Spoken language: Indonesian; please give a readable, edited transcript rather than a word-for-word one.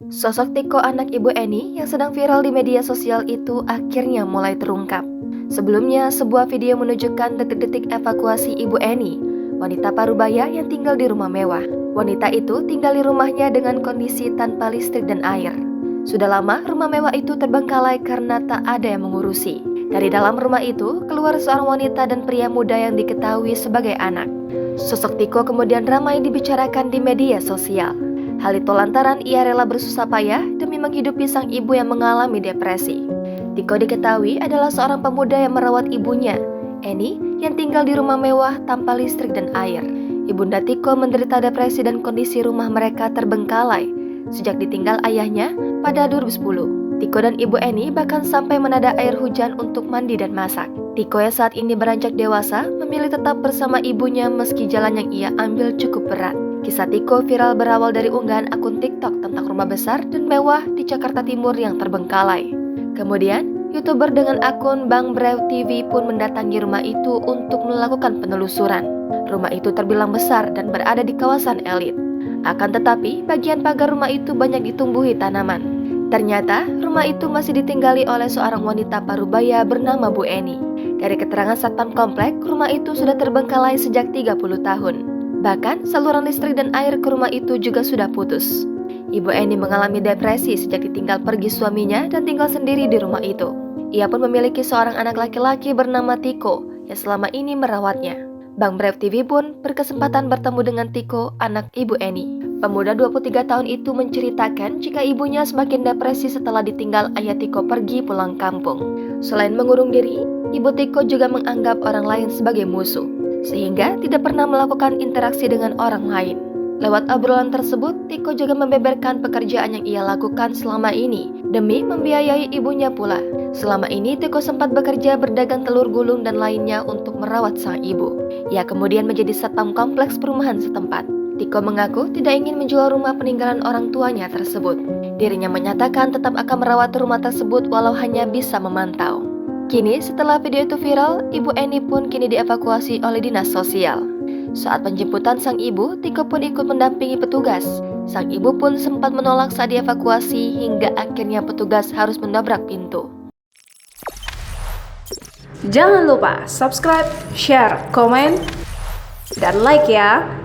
Sosok Tiko anak Ibu Eni yang sedang viral di media sosial itu akhirnya mulai terungkap. Sebelumnya, sebuah video menunjukkan detik-detik evakuasi Ibu Eni, wanita parubaya yang tinggal di rumah mewah. Wanita itu tinggal di rumahnya dengan kondisi tanpa listrik dan air. Sudah lama rumah mewah itu terbengkalai karena tak ada yang mengurusi. Dari dalam rumah itu, keluar seorang wanita dan pria muda yang diketahui sebagai anak. Sosok Tiko kemudian ramai dibicarakan di media sosial. Hal itu lantaran ia rela bersusah payah demi menghidupi sang ibu yang mengalami depresi. Tiko diketahui adalah seorang pemuda yang merawat ibunya, Eni, yang tinggal di rumah mewah tanpa listrik dan air. Ibunda Tiko menderita depresi dan kondisi rumah mereka terbengkalai sejak ditinggal ayahnya pada 2010. Tiko dan Ibu Eni bahkan sampai menada air hujan untuk mandi dan masak. Tiko yang saat ini beranjak dewasa memilih tetap bersama ibunya meski jalan yang ia ambil cukup berat. Kisah Tiko viral berawal dari unggahan akun TikTok tentang rumah besar dan mewah di Jakarta Timur yang terbengkalai. Kemudian, YouTuber dengan akun Bang Brew TV pun mendatangi rumah itu untuk melakukan penelusuran. Rumah itu terbilang besar dan berada di kawasan elit. Akan tetapi, bagian pagar rumah itu banyak ditumbuhi tanaman. Ternyata, rumah itu masih ditinggali oleh seorang wanita parubaya bernama Bu Eni. Dari keterangan Satpam Komplek, rumah itu sudah terbengkalai sejak 30 tahun. Bahkan, saluran listrik dan air ke rumah itu juga sudah putus. Ibu Eni mengalami depresi sejak ditinggal pergi suaminya dan tinggal sendiri di rumah itu. Ia pun memiliki seorang anak laki-laki bernama Tiko yang selama ini merawatnya. Bang Brev TV pun berkesempatan bertemu dengan Tiko, anak Ibu Eni. Pemuda 23 tahun itu menceritakan jika ibunya semakin depresi setelah ditinggal ayah Tiko pergi pulang kampung. Selain mengurung diri, Ibu Tiko juga menganggap orang lain sebagai musuh, sehingga tidak pernah melakukan interaksi dengan orang lain. Lewat obrolan tersebut, Tiko juga membeberkan pekerjaan yang ia lakukan selama ini demi membiayai ibunya pula. Selama ini, Tiko sempat bekerja berdagang telur gulung dan lainnya untuk merawat sang ibu. Ia kemudian menjadi satpam kompleks perumahan setempat. Tiko mengaku tidak ingin menjual rumah peninggalan orang tuanya tersebut. Dirinya menyatakan tetap akan merawat rumah tersebut walau hanya bisa memantau. Kini, setelah video itu viral, Ibu Eni pun kini dievakuasi oleh dinas sosial. Saat penjemputan sang ibu, Tiko pun ikut mendampingi petugas. Sang ibu pun sempat menolak saat dievakuasi hingga akhirnya petugas harus mendobrak pintu. Jangan lupa subscribe, share, komen, dan like ya!